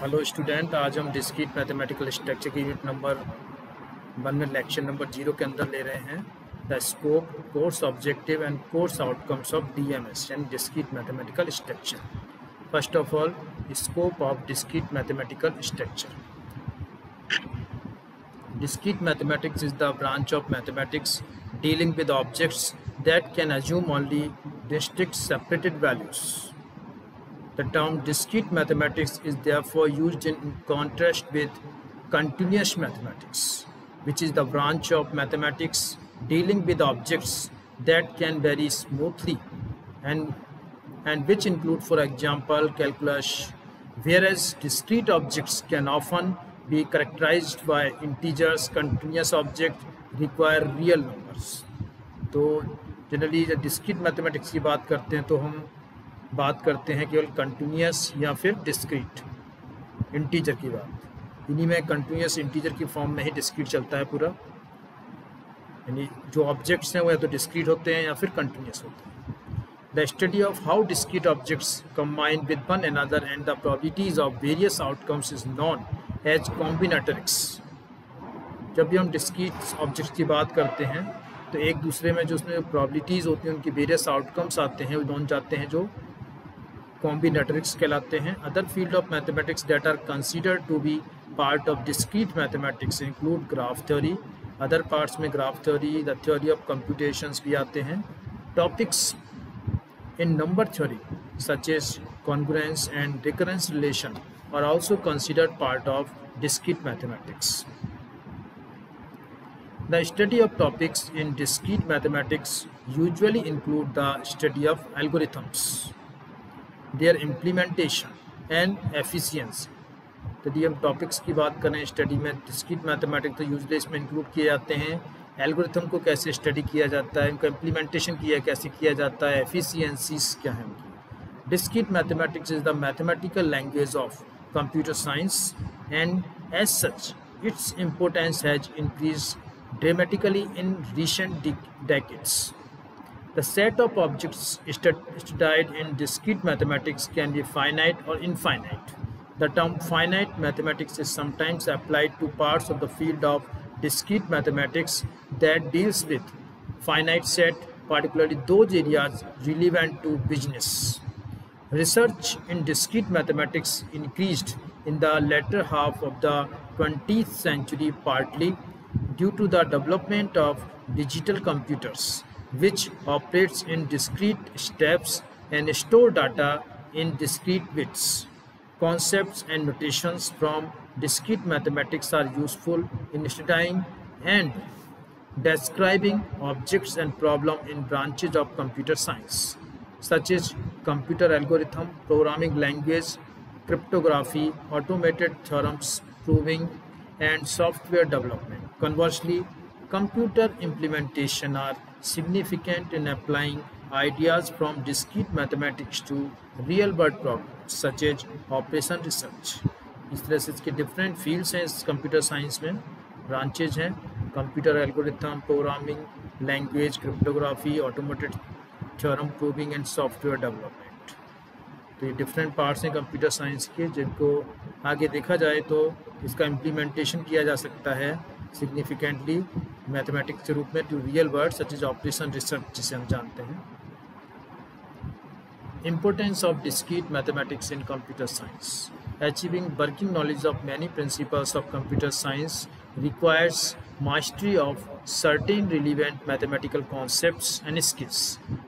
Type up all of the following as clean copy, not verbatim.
Hello student, आज हम discrete mathematical structure की यूनिट नंबर 1 में लेक्चर नंबर 0 के अंदर ले रहे हैं the scope, course objective and course outcomes of DMS यानी discrete mathematical structure. First of all, scope of discrete mathematical structure. Discrete mathematics is the branch of mathematics dealing with objects that can assume only distinct separated values. The term discrete mathematics is therefore used in contrast with continuous mathematics, which is the branch of mathematics dealing with objects that can vary smoothly and which include, for example, calculus, whereas discrete objects can often be characterized by integers. Continuous object require real numbers. तो generally जब discrete mathematics की बात करते हैं तो हम बात करते हैं केवल कंटिन्यूस या फिर डिस्क्रीट इंटीजर की बात। इन्हीं में कंटिन्यूस इंटीजर की फॉर्म में ही डिस्क्रीट चलता है पूरा, यानी जो ऑब्जेक्ट्स हैं वो या तो डिस्क्रीट होते हैं या फिर कंटिन्यूस होते हैं। The study of how discrete objects combine with one another and the probabilities of various outcomes is known as combinatorics. जब भी हम डिस्क्रीट ऑब्जेक्ट्स की बात करते हैं तो एक दूसरे में जो उसमें प्रोबेबिलिटीज़ होती हैं उनकी वेरियस आउटकम्स आते हैं, वो बन जाते हैं जो कॉम्बिनेटरिक्स कहलाते हैं। Other field of mathematics that are considered to be part of discrete mathematics include graph theory. Other parts में graph theory, the theory of computations भी आते हैं। Topics in number theory such as congruence and recurrence relation are also considered part of discrete mathematics. The study of topics in discrete mathematics usually include the study of algorithms, their implementation and efficiency. यदि हम topics की बात करें study में discrete mathematics तो usually इसमें include किए जाते हैं एल्गोरिथम को कैसे स्टडी किया जाता है, उनका इम्प्लीमेंटेशन कैसे किया जाता है, एफिशिएंसीज क्या है उनकी। Discrete mathematics is the mathematical language of computer science and as such its importance has increase dramatically in recent decades. The set of objects studied in discrete mathematics can be finite or infinite. The term finite mathematics is sometimes applied to parts of the field of discrete mathematics that deals with finite set, particularly those areas relevant to business. Research in discrete mathematics increased in the latter half of the 20th century, partly due to the development of digital computers, which operates in discrete steps and store data in discrete bits. Concepts and notations from discrete mathematics are useful in studying and describing objects and problems in branches of computer science, such as computer algorithm, programming language, cryptography, automated theorems proving, and software development. Conversely, computer implementation are significant in applying ideas from discrete mathematics to real world problems such as operation research. इस तरह से इसके different fields हैं इस computer science में, branches हैं, computer algorithm, programming language, cryptography, automated theorem proving and software development. तो ये डिफरेंट पार्ट्स हैं कंप्यूटर साइंस के जिनको आगे देखा जाए तो इसका इम्प्लीमेंटेशन किया जा सकता है सिग्निफिकेंटली मैथमेटिक्स के रूप में to real world such as operation research जिसे हम जानते हैं। Importance of discrete mathematics in computer science. Achieving working knowledge of many principles of computer science requires mastery of certain relevant mathematical concepts and skills.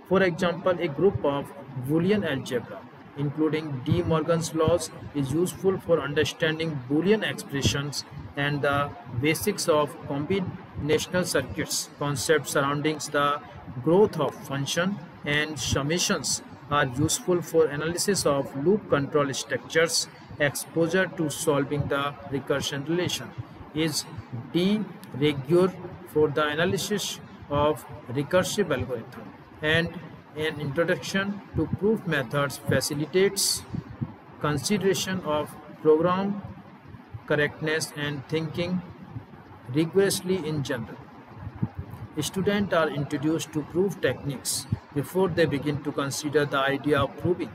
For example, a group of Boolean algebra, including De Morgan's laws, is useful for understanding Boolean expressions and the basics of combinational circuits. Concepts surrounding the growth of function and summations are useful for analysis of loop control structures. Exposure to solving the recursion relation is de rigueur for the analysis of recursive algorithm, and an introduction to proof methods facilitates consideration of program correctness and thinking rigorously in general. Students are introduced to proof techniques before they begin to consider the idea of proving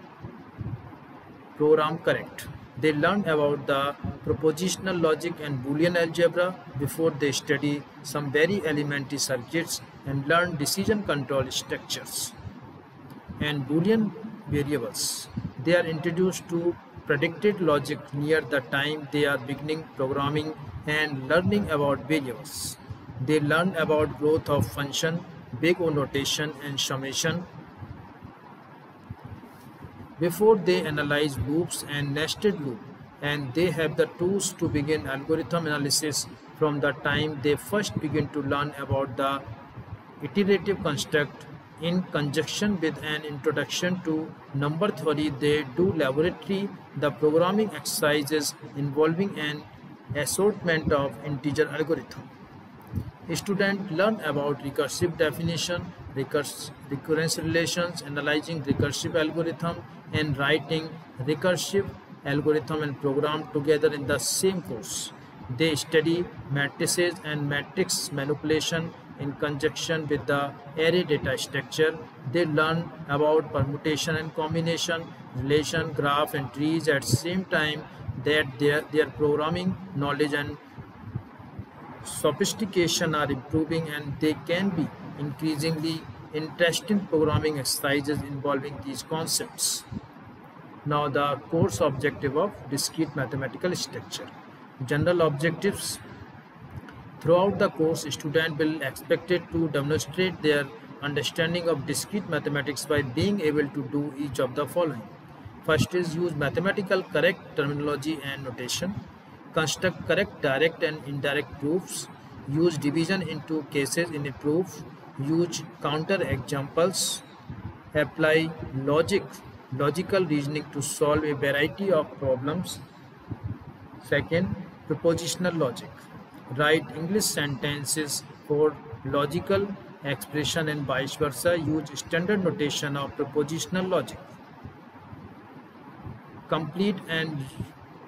program correct. They learn about the propositional logic and Boolean algebra before they study some very elementary circuits and learn decision control structures and Boolean variables. They are introduced to predicted logic near the time they are beginning programming and learning about variables. They learn about growth of function, big O notation and summation before they analyze loops and nested loop, and they have the tools to begin algorithm analysis from the time they first begin to learn about the iterative construct. In conjunction with an introduction to number theory, they do laboratory the programming exercises involving an assortment of integer algorithm. Students learn about recursive definition, recurrence relations, analyzing recursive algorithm, and writing recursive algorithm and program together in the same course. They study matrices and matrix manipulation in conjunction with the array data structure. They learn about permutation and combination, relation, graph, and trees at the same time that their programming knowledge and sophistication are improving, and they can be increasingly interesting programming exercises involving these concepts. Now the course objective of discrete mathematical structure. General objectives. Throughout the course, students will expected to demonstrate their understanding of discrete mathematics by being able to do each of the following. First is use mathematical correct terminology and notation, construct correct direct and indirect proofs, use division into cases in a proof, use counter examples, apply logical reasoning to solve a variety of problems. Second, propositional logic. Write English sentences for logical expression and vice versa. Use standard notation of propositional logic. Complete and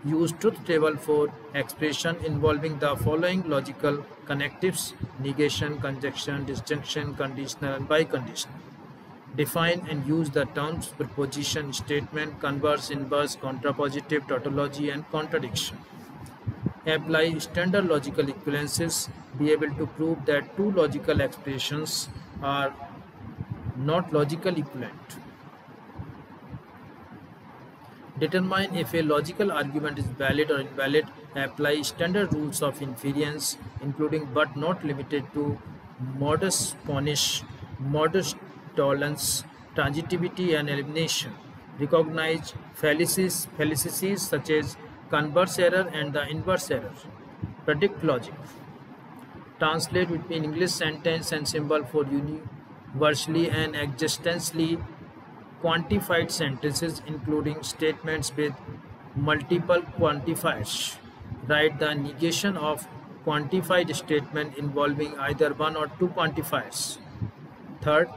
use truth table for expression involving the following logical connectives: negation, conjunction, disjunction, conditional, and biconditional. Define and use the terms proposition, statement, converse, inverse, contrapositive, tautology, and contradiction. Apply standard logical equivalences. Be able to prove that two logical expressions are not logical equivalent. Determine if a logical argument is valid or invalid. Apply standard rules of inference, including but not limited to modus ponens, modus tollens, transitivity, and elimination. Recognize fallacies such as converse error and the inverse error. Predict logic. Translate between English sentence and symbol for universally and existentially quantified sentences, including statements with multiple quantifiers. Write the negation of quantified statement involving either one or two quantifiers. Third,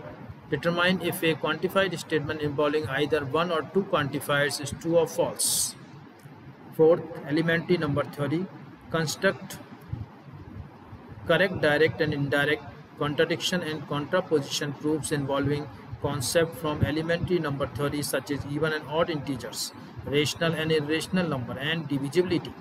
determine if a quantified statement involving either one or two quantifiers is true or false. Fourth, elementary number theory. Construct correct direct and indirect contradiction and contraposition proofs involving concepts from elementary number theory such as even and odd integers, rational and irrational number, and divisibility.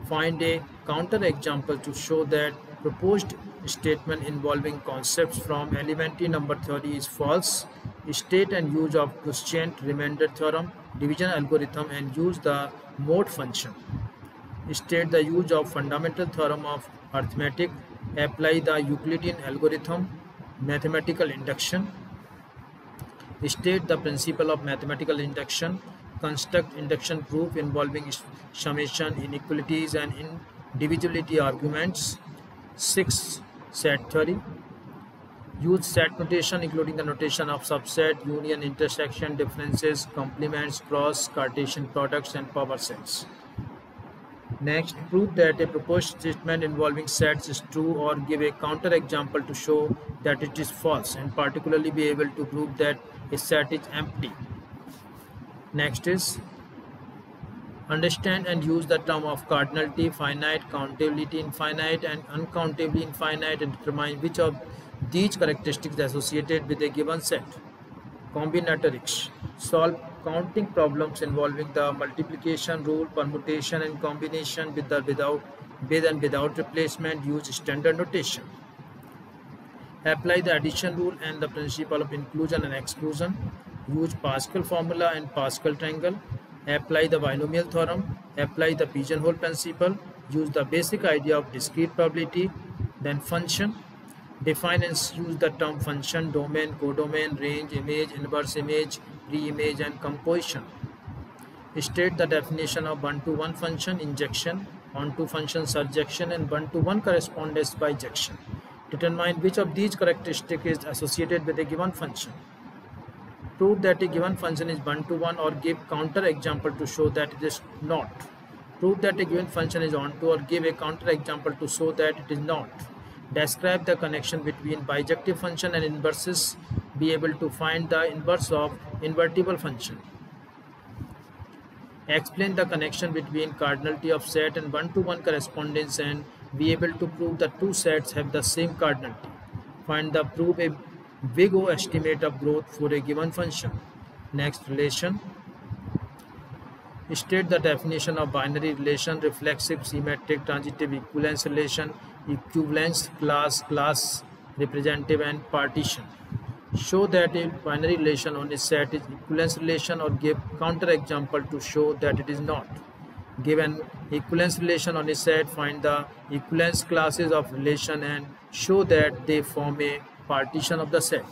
Find a counterexample to show that proposed statement involving concepts from elementary number theory is false. State and use of quotient remainder theorem, division algorithm, and use the mode function. State the use of fundamental theorem of arithmetic. Apply the Euclidean algorithm, mathematical induction. State the principle of mathematical induction. Construct induction proof involving summation, inequalities, and indivisibility arguments. 6. Set theory. Use set notation, including the notation of subset, union, intersection, differences, complements, cross, Cartesian products, and power sets. Next, prove that a proposed statement involving sets is true, or give a counterexample to show that it is false, and particularly be able to prove that a set is empty. Next is understand and use the term of cardinality, finite, countability infinite, and uncountably infinite, and determine which of these characteristics associated with a given set. Combinatorics. Solve counting problems involving the multiplication rule, permutation and combination with and without replacement, use standard notation. Apply the addition rule and the principle of inclusion and exclusion. Use Pascal formula and Pascal triangle. Apply the binomial theorem. Apply the pigeonhole principle. Use the basic idea of discrete probability. Then function. Define and use the term function, domain, codomain, range, image, inverse image, pre-image and composition. State the definition of one-to-one function injection, on-to function surjection and one-to-one correspondence bijection. Determine which of these characteristics is associated with a given function. Prove that a given function is one-to-one or give counter example to show that it is not. Prove that a given function is onto or give a counter example to show that it is not. Describe the connection between bijective function and inverses. Be able to find the inverse of invertible function. Explain the connection between cardinality of set and one-to-one correspondence and be able to prove that two sets have the same cardinality. Prove a big O estimate of growth for a given function. Next, relation. State the definition of binary relation, reflexive, symmetric, transitive, equivalence relation, equivalence, class, representative and partition. Show that a binary relation on a set is equivalence relation or give counter example to show that it is not. Give an equivalence relation on a set, find the equivalence classes of relation and show that they form a partition of the set.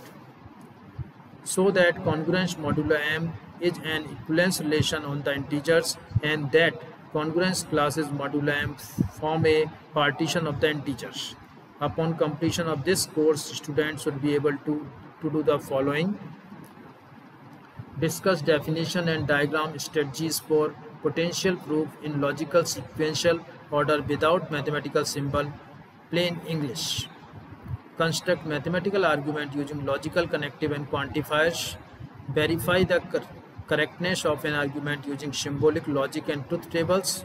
So that congruence modulo M is an equivalence relation on the integers and that congruence classes modulo M form a partition of the integers. Upon completion of this course, students should be able to do the following. Discuss definition and diagram strategies for potential proof in logical sequential order without mathematical symbol, plain English. Construct mathematical argument using logical, connective and quantifiers. Verify the correctness of an argument using symbolic logic and truth tables.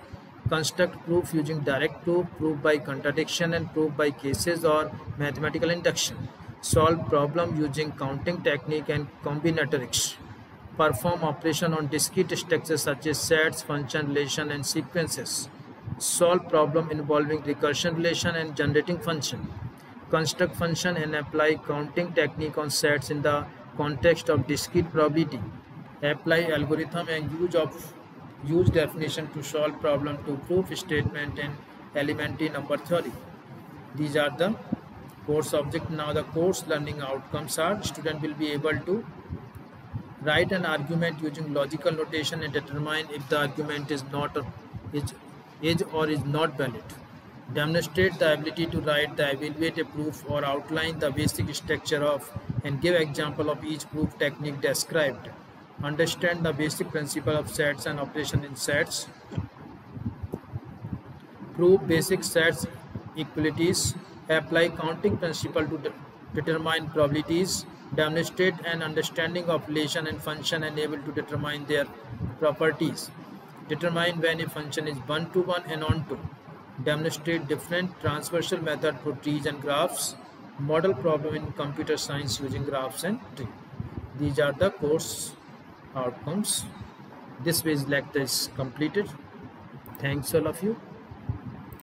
Construct proof using direct proof, proof by contradiction and proof by cases or mathematical induction. Solve problem using counting technique and combinatorics. Perform operation on discrete structures such as sets, function, relation and sequences. Solve problem involving recursion relation and generating function. Construct function and apply counting technique on sets in the context of discrete probability. Apply algorithm and use definition to solve problem to prove statement in elementary number theory. These are the course object. Now the course learning outcomes are student will be able to write an argument using logical notation and determine if the argument is not or is not valid. Demonstrate the ability to write the evaluate a proof or outline the basic structure of and give example of each proof technique described. Understand the basic principle of sets and operation in sets. Prove basic sets equalities. Apply counting principle to determine probabilities. Demonstrate an understanding of relation and function and able to determine their properties. Determine when a function is one-to-one and onto. Demonstrate different transversal method for trees and graphs. Model problem in computer science using graphs and tree. These are the course outcomes. This way lecture is completed. Thanks all of you.